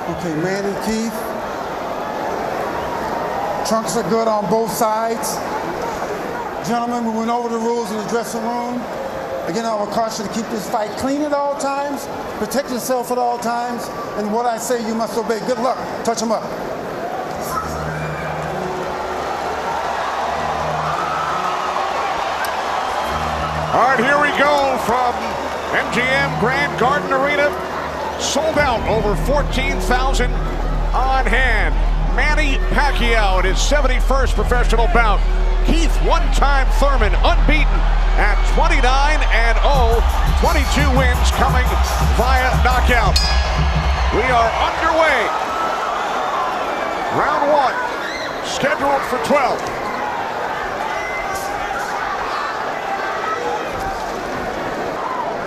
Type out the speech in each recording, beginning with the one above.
Okay, Manny, Keith. Trunks are good on both sides. Gentlemen, we went over the rules in the dressing room. Again, I would caution you to keep this fight clean at all times, protect yourself at all times, and what I say you must obey. Good luck. Touch them up. All right, here we go from MGM Grand Garden Arena. Sold out, over 14,000 on hand. Manny Pacquiao in his 71st professional bout. Keith, one-time Thurman, unbeaten at 29-0, 22 wins coming via knockout. We are underway. Round one, scheduled for 12.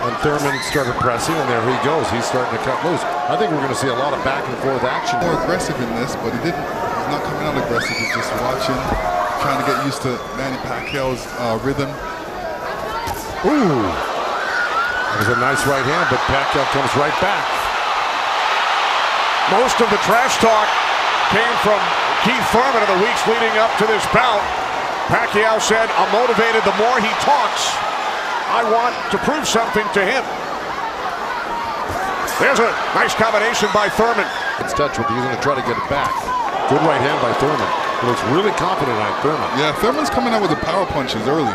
And Thurman started pressing, and there he goes. He's starting to cut loose. I think we're going to see a lot of back and forth action. More aggressive in this, but he's not coming out aggressive. He's just watching, trying to get used to Manny Pacquiao's rhythm. Ooh, that was a nice right hand, but Pacquiao comes right back. Most of the trash talk came from Keith Thurman in the weeks leading up to this bout. Pacquiao said, "I'm motivated the more he talks. I want to prove something to him." There's a nice combination by Thurman. It's touch with. He's going to try to get it back. Good right hand by Thurman. He looks really confident on Thurman. Yeah, Thurman's coming out with the power punches early.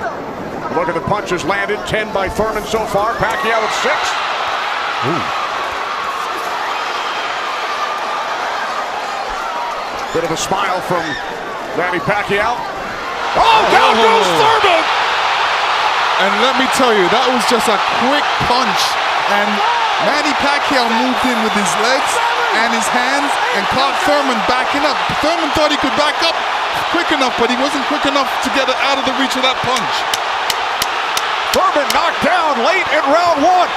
Look at the punches landed. 10 by Thurman so far. Pacquiao at 6. Ooh. Bit of a smile from Manny Pacquiao. Oh, down goes Thurman! And let me tell you, that was just a quick punch. And Manny Pacquiao moved in with his legs and his hands and caught Thurman backing up. Thurman thought he could back up quick enough, but he wasn't quick enough to get it out of the reach of that punch. Thurman knocked down late in round one.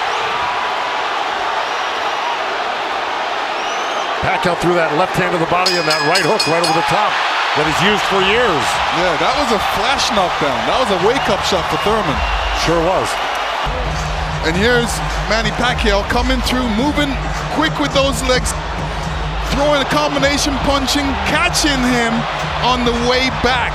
Pacquiao threw that left hand to the body and that right hook right over the top that he's used for years. Yeah, that was a flash knockdown. That was a wake-up shot for Thurman. Sure was. And here's Manny Pacquiao coming through, moving quick with those legs, throwing a combination punching, catching him on the way back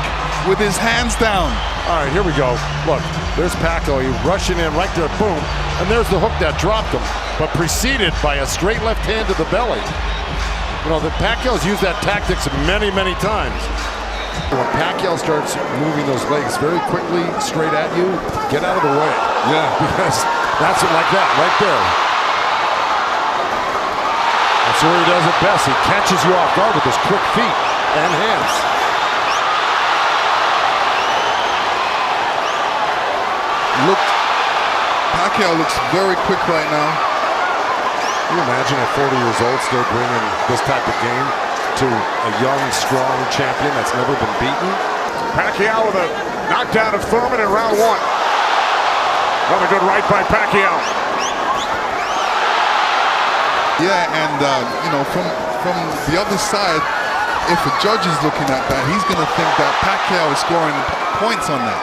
with his hands down. All right, here we go. Look, there's Pacquiao. He's rushing in right there, boom. And there's the hook that dropped him, but preceded by a straight left hand to the belly. You know, the Pacquiao's used that tactics many, many times. When Pacquiao starts moving those legs very quickly straight at you, get out of the way. Yeah. Because that's it like that, right there. That's where he does it best. He catches you off guard with his quick feet and hands. Pacquiao looks very quick right now. Can you imagine at 40 years old still bringing this type of game to a young, strong champion that's never been beaten? Pacquiao with a knockdown of Thurman in round one. Another good right by Pacquiao. Yeah, and you know, from the other side, if a judge is looking at that, he's going to think that Pacquiao is scoring points on that.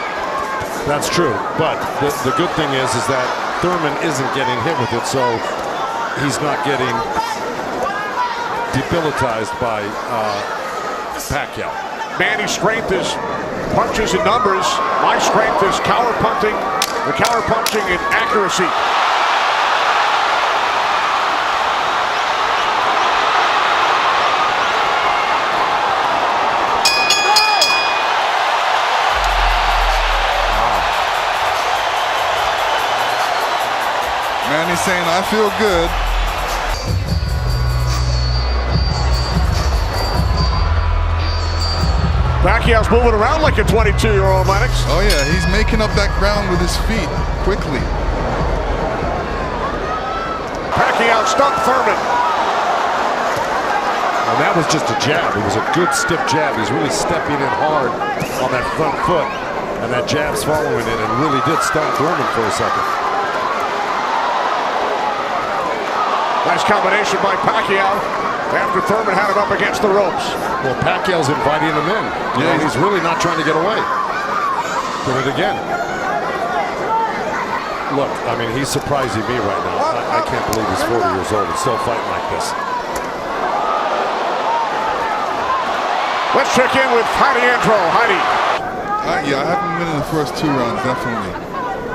That's true, but the good thing is that Thurman isn't getting hit with it, so he's not getting debilitized by Pacquiao. Manny's strength is punches and numbers. My strength is counter punching and accuracy. Manny's saying, "I feel good." Pacquiao's moving around like a 22-year-old, Lennox. Oh yeah, he's making up that ground with his feet quickly. Pacquiao stunned Thurman. And that was just a jab. It was a good stiff jab. He's really stepping in hard on that front foot. And that jab's following it and really did stun Thurman for a second. Nice combination by Pacquiao after Thurman had him up against the ropes. Well, Pacquiao's inviting him in. Yeah, he's really not trying to get away. Did it again. Look, I mean, he's surprising me right now. I can't believe he's 40 years old and still fighting like this. Let's check in with Heidi Andro. Heidi. Yeah, I haven't been in the first 2 rounds, definitely.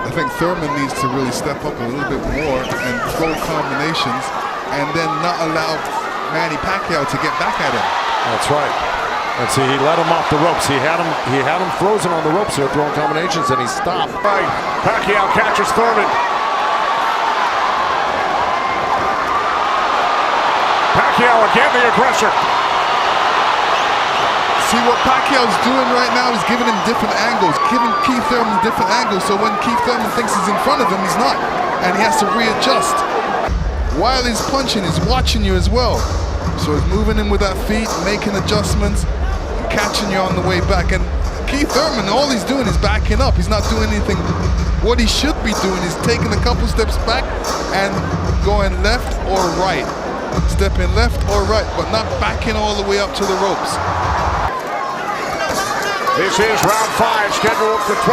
I think Thurman needs to really step up a little bit more and throw combinations and then not allow Manny Pacquiao to get back at him. That's right. And see, he let him off the ropes. He had him frozen on the ropes here, throwing combinations, and he stopped. Right. Pacquiao catches Thurman. Pacquiao again, the aggressor. See, what Pacquiao's doing right now is giving him different angles, giving Keith Thurman different angles, so when Keith Thurman thinks he's in front of him, he's not. And he has to readjust. While he's punching, he's watching you as well. So he's moving in with that feet, making adjustments, and catching you on the way back. And Keith Thurman, all he's doing is backing up. He's not doing anything. What he should be doing is taking a couple steps back and going left or right. Stepping left or right, but not backing all the way up to the ropes. This is round 5, scheduled for 12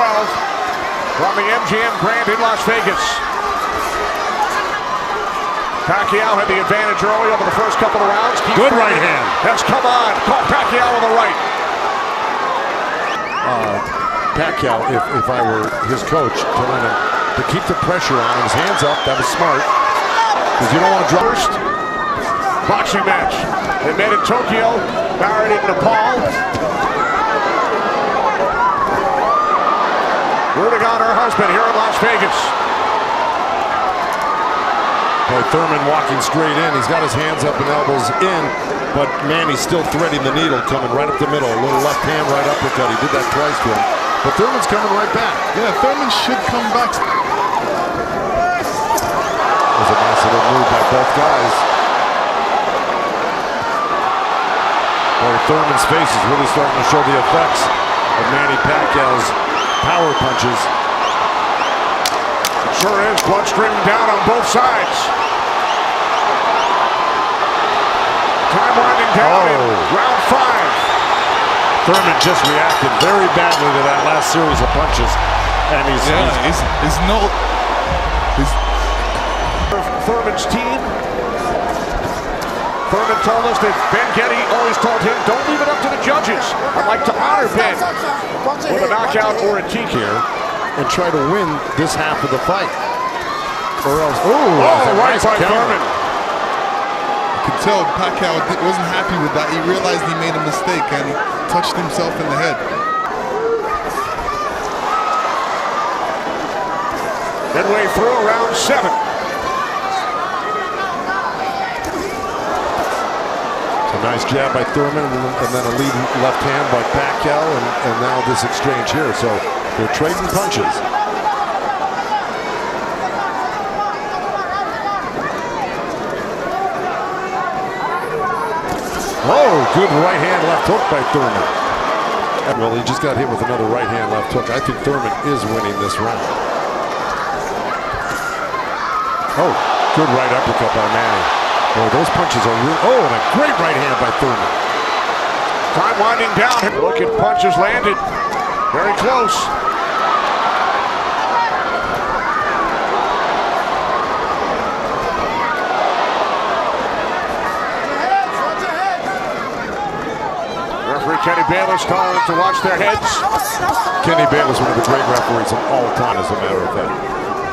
from the MGM Grand in Las Vegas. Pacquiao had the advantage early over the first couple of rounds. Good right hand. Has come on. Caught Pacquiao with the right. Pacquiao, if I were his coach, telling him to keep the pressure on, his hands up, that was smart. Because you don't want to drop. First boxing match. They met in Tokyo, married in Nepal. Rooting on her husband here in Las Vegas. Boy, Thurman walking straight in. He's got his hands up and elbows in, but Manny's still threading the needle, coming right up the middle. A little left hand, right uppercut. He did that twice to him. But Thurman's coming right back. Yeah, Thurman should come back. It was a nice little move by both guys. Boy, Thurman's face is really starting to show the effects of Manny Pacquiao's power punches. It sure is. Blood streaming down on both sides. Time winding down in round 5. Thurman just reacted very badly to that last series of punches. And he's Thurman's team. Thurman told us that Ben Getty always told him, don't leave it up to the judges. I'd like to honor Ben with a knockout or a TK here and try to win this half of the fight. Or else, right by Thurman. You could tell Pacquiao wasn't happy with that. He realized he made a mistake and he touched himself in the head. Midway through round 7. A nice jab by Thurman, and then a lead left hand by Pacquiao, and now this exchange here. So they're trading punches. Oh, good right hand left hook by Thurman. Well, he just got hit with another right hand left hook. I think Thurman is winning this round. Oh, good right uppercut by Manny. Boy, those punches are real. Oh, and a great right hand by Thurman. Time winding down. Look at punches landed. Very close. Referee Kenny Bayless calling them to watch their heads. Kenny Bayless, one of the great referees of all time, as a matter of fact.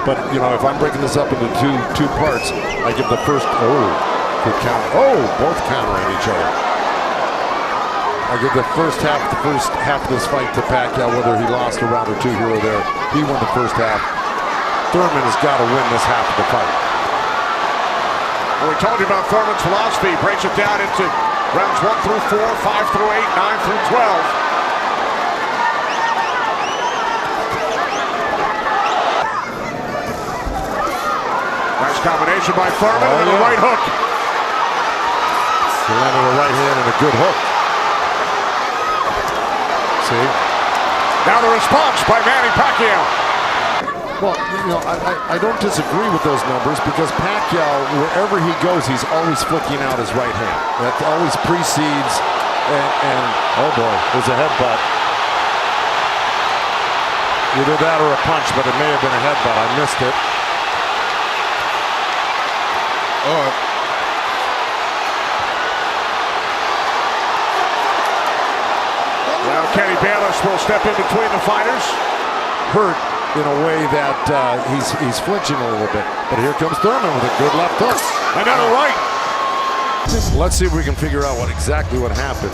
But, you know, if I'm breaking this up into two parts, I give the first, good count. Both countering each other. I give the first half of this fight to Pacquiao, whether he lost a round or 2 here or there. He won the first half. Thurman has got to win this half of the fight. Well, we told you about Thurman's philosophy. He breaks it down into rounds 1 through 4, 5 through 8, 9 through 12. Nice combination by Thurman and the right hook. He landed a right hand and a good hook. See? Now the response by Manny Pacquiao. Well, you know, I don't disagree with those numbers because Pacquiao, wherever he goes, he's always flicking out his right hand. That always precedes, and oh boy, there's a headbutt. Either that or a punch, but it may have been a headbutt. I missed it. Manny Bayless will step in between the fighters. Hurt in a way that he's flinching a little bit. But here comes Thurman with a good left hook. Another right. Let's see if we can figure out exactly what happened.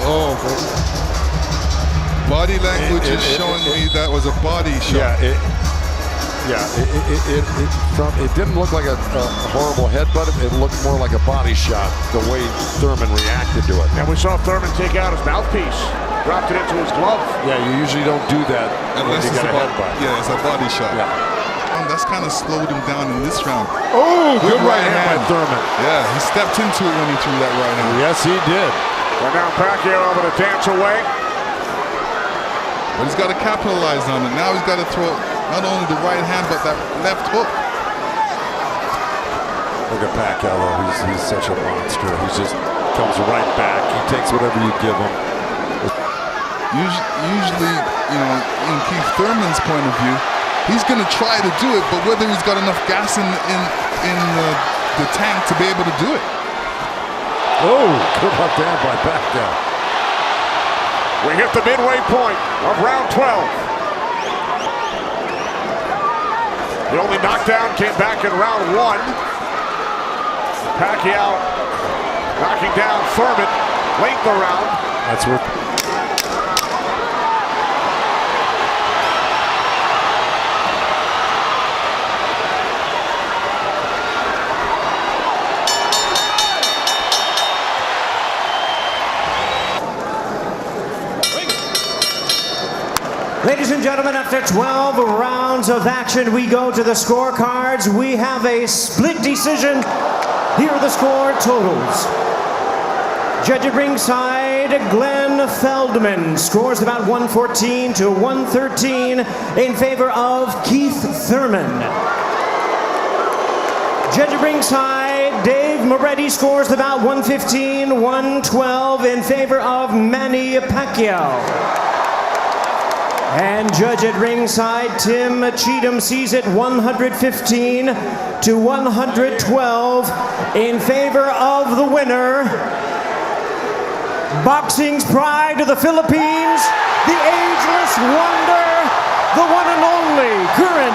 Oh, body language is showing me that was a body shot. It didn't look like a horrible headbutt. It looked more like a body shot, the way Thurman reacted to it. And we saw Thurman take out his mouthpiece, dropped it into his glove. Yeah, you usually don't do that unless you got a headbutt. Yeah, it's a body shot. Yeah. That's kind of slowed him down in this round. Oh, good right hand by hand. Thurman. Yeah, he stepped into it when he threw that right hand. Yes, he did. Well, now Pacquiao able to dance away. But he's got to capitalize on it. Now he's got to throw not only the right hand, but that left hook. Look at Pacquiao, though. He's such a monster. He just comes right back. He takes whatever you give him. Usually, you know, in Keith Thurman's point of view, he's going to try to do it, but whether he's got enough gas in the tank to be able to do it. Oh, good left hand by Pacquiao. We hit the midway point of round 12. The only knockdown came back in round 1. Pacquiao knocking down Thurman late in the round. That's what. Ladies and gentlemen, after 12 rounds of action, we go to the scorecards. We have a split decision. Here are the score totals. Judge at ringside, Glenn Feldman scores about 114 to 113 in favor of Keith Thurman. Judge at ringside, Dave Moretti scores about 115, 112 in favor of Manny Pacquiao. And judge at ringside, Tim Cheatham sees it 115 to 112 in favor of the winner. Boxing's pride of the Philippines, the ageless wonder, the one and only current